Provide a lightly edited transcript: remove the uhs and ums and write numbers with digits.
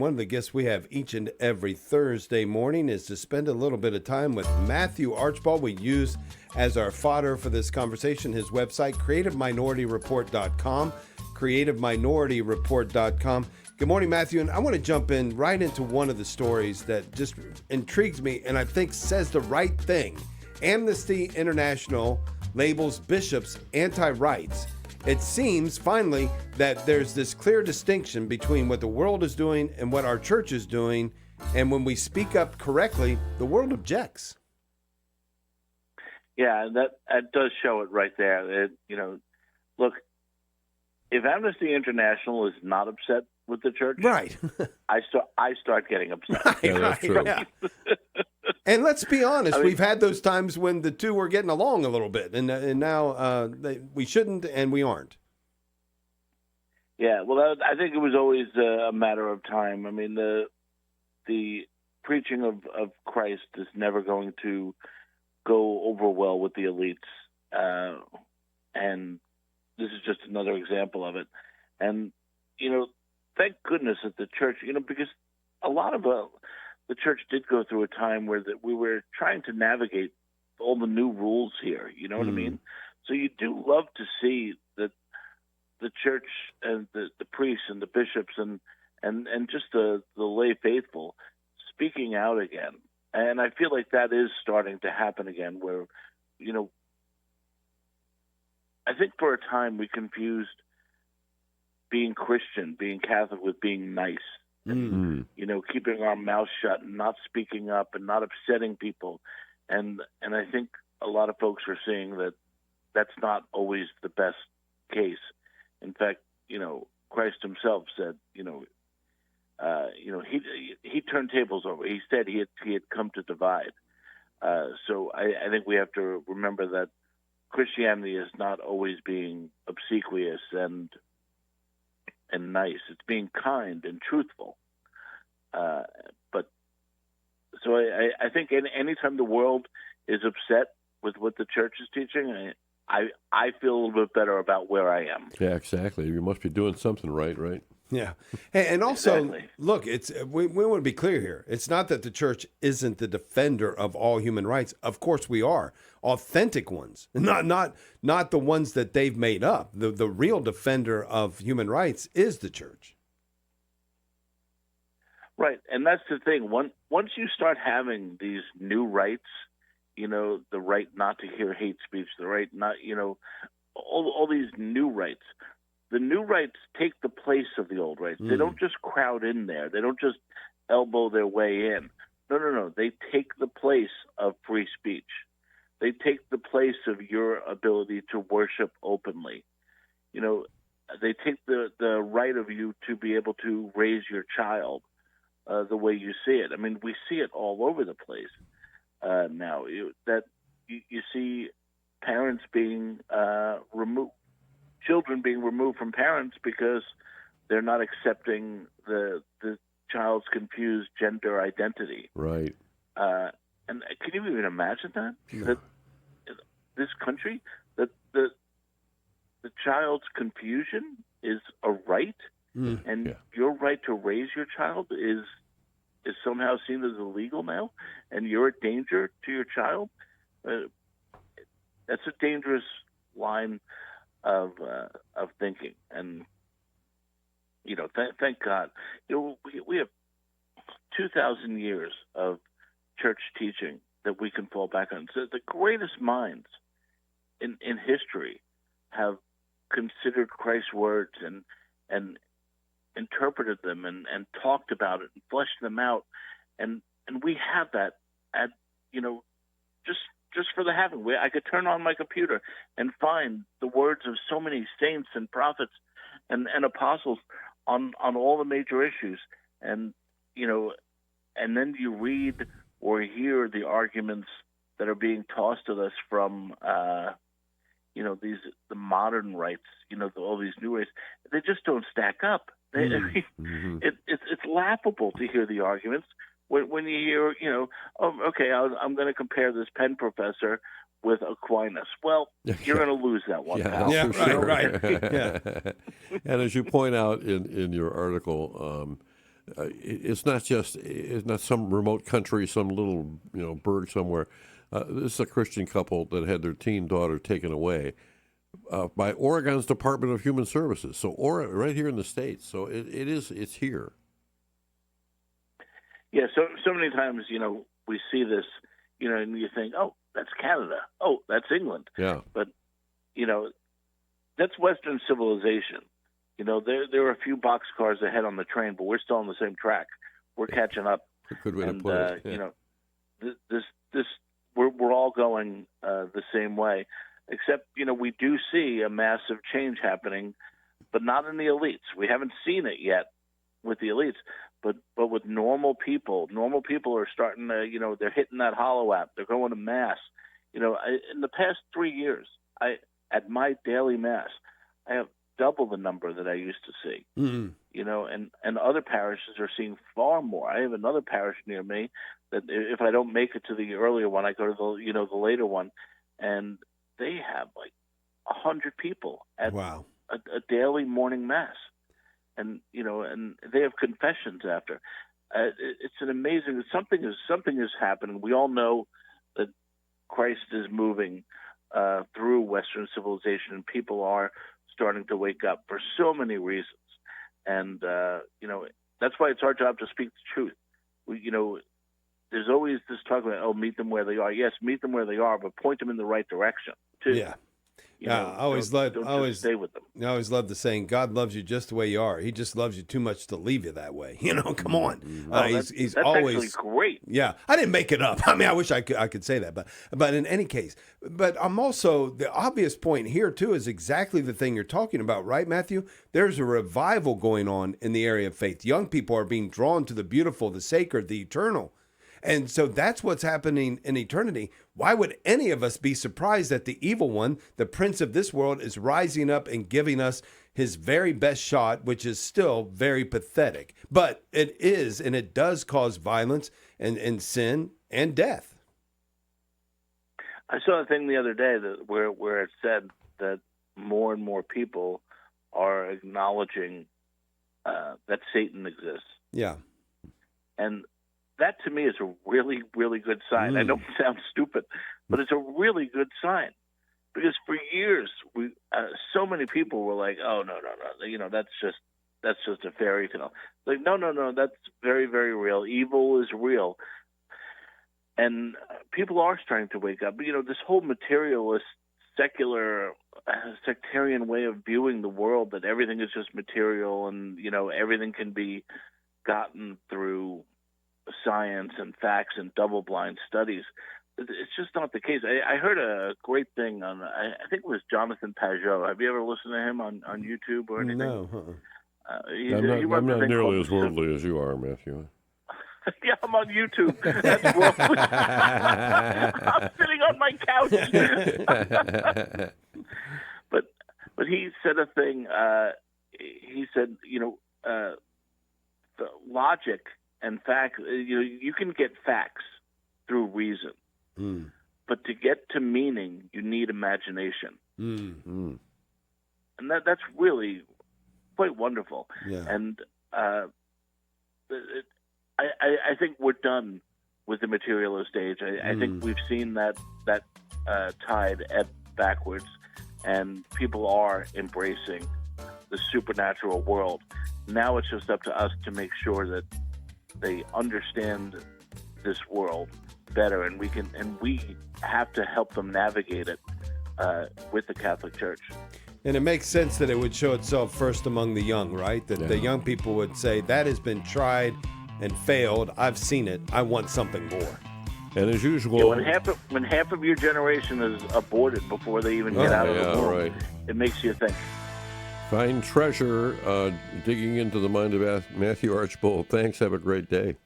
One of the gifts we have each and every Thursday morning is to spend a little bit of time with Matthew Archbold. We use as our fodder for this conversation his website, creativeminorityReport.com, creativeminorityReport.com. Good morning, Matthew. And I want to jump in right into one of the stories that just intrigues me and I think says the right thing. Amnesty International labels bishops anti-rights. It seems, finally, that there's this clear distinction between what the world is doing and what our church is doing. And when we speak up correctly, the world objects. Yeah, that does show it right there. Look, if Amnesty International is not upset with the church, right, I start getting upset. Yeah, that's true. Yeah. And let's be honest, we've had those times when the two were getting along a little bit, and now we shouldn't, and we aren't. Yeah, well, I think it was always a matter of time. I mean, the preaching of Christ is never going to go over well with the elites, and this is just another example of it. And thank goodness that the church, because a lot of the church did go through a time where we were trying to navigate all the new rules here. You know what I mean? So you do love to see that the church and the priests and the bishops and just the lay faithful speaking out again. And I feel like that is starting to happen again where, I think for a time we confused being Christian, being Catholic with being nice. And, keeping our mouth shut and not speaking up and not upsetting people. And I think a lot of folks are seeing that that's not always the best case. In fact, Christ himself said, he turned tables over. He said he had come to divide. So I think we have to remember that Christianity is not always being obsequious and nice. It's being kind and truthful. So I think anytime the world is upset with what the church is teaching, I feel a little bit better about where I am. Yeah, exactly. You must be doing something right? Yeah. And also, Exactly. Look, we want to be clear here. It's not that the church isn't the defender of all human rights. Of course we are. Authentic ones, not the ones that they've made up. The real defender of human rights is the church. Right, and that's the thing. Once you start having these new rights, the right not to hear hate speech, the right not, all these new rights, the new rights take the place of the old rights. They don't just crowd in there. They don't just elbow their way in. No. They take the place of free speech. They take the place of your ability to worship openly. They take the right of you to be able to raise your child the way you see it. I mean, we see it all over the place now. You see parents being removed, children being removed from parents because they're not accepting the child's confused gender identity. Right. And can you even imagine that? No. That this country, that the child's confusion is a right, and your right to raise your child is somehow seen as illegal now, and you're a danger to your child. That's a dangerous line of thinking, and thank God, we have 2,000 years of church teaching that we can fall back on. So the greatest minds in history have considered Christ's words and interpreted them and talked about it and fleshed them out, and we have that at just for the having. I could turn on my computer and find the words of so many saints and prophets and apostles on all the major issues, and then you read or hear the arguments that are being tossed at us from the modern rights, all these new rights. They just don't stack up. It's laughable to hear the arguments when you hear, I'm going to compare this Penn professor with Aquinas. Well, you're going to lose that one. Yeah, right. Yeah. And as you point out in your article, it's not some remote country, some little burg somewhere. This is a Christian couple that had their teen daughter taken away by Oregon's Department of Human Services. So right here in the States. So it's here. Yeah, so many times, we see this, and you think, oh, that's Canada. Oh, that's England. Yeah. But, that's Western civilization. There are a few boxcars ahead on the train, but we're still on the same track. We're catching up. A good way to put it. Yeah. We're all going the same way, except, we do see a massive change happening, but not in the elites. We haven't seen it yet with the elites. But with normal people are starting to, they're hitting that hollow app. They're going to mass. In the past 3 years, at my daily mass, I have double the number that I used to see. Mm-hmm. And other parishes are seeing far more. I have another parish near me that if I don't make it to the earlier one, I go to the later one, and they have like 100 people at wow. a daily morning mass. And and they have confessions after. It's an amazing. Something is happening. We all know that Christ is moving through Western civilization, and people are starting to wake up for so many reasons. And that's why it's our job to speak the truth. There's always this talk about meet them where they are. Yes, meet them where they are, but point them in the right direction too. Yeah. I always stay with them. I always love the saying, God loves you just the way you are. He just loves you too much to leave you that way. Come on. He's that's always actually great. Yeah, I didn't make it up. I mean, I wish I could say that, but in any case, but I'm also, the obvious point here too is exactly the thing you're talking about, right, Matthew? There's a revival going on in the area of faith. Young people are being drawn to the beautiful, the sacred, the eternal. And so that's what's happening in eternity. Why would any of us be surprised that the evil one, the prince of this world, is rising up and giving us his very best shot, which is still very pathetic? But it is, and it does cause violence and sin and death. I saw a thing the other day where it said that more and more people are acknowledging that Satan exists. Yeah. And that to me is a really, really good sign. I know it sounds stupid, but it's a really good sign, because for years so many people were like, "Oh no, that's just a fairy tale." Like, no, that's very, very real. Evil is real, and people are starting to wake up. But, this whole materialist, secular, sectarian way of viewing the world, that everything is just material, and everything can be gotten through science and facts and double-blind studies. It's just not the case. I heard a great thing on, I think it was Jonathan Pajot. Have you ever listened to him on YouTube or anything? No. I'm not nearly as worldly as you are, Matthew. Yeah, I'm on YouTube. That's worldly. I'm sitting on my couch. But he said a thing. He said, the logic and fact, you can get facts through reason, but to get to meaning, you need imagination, and that's really quite wonderful. Yeah. And I think we're done with the materialist age. I think we've seen that tide ebb backwards, and people are embracing the supernatural world. Now it's just up to us to make sure that they understand this world better, and we have to help them navigate it with the Catholic Church. And it makes sense that it would show itself first among the young, right? That the young people would say, that has been tried and failed. I've seen it. I want something more. And as usual, when half of your generation is aborted before they even get out of the womb, right. It makes you think. Find treasure digging into the mind of Matthew Archbold. Thanks. Have a great day.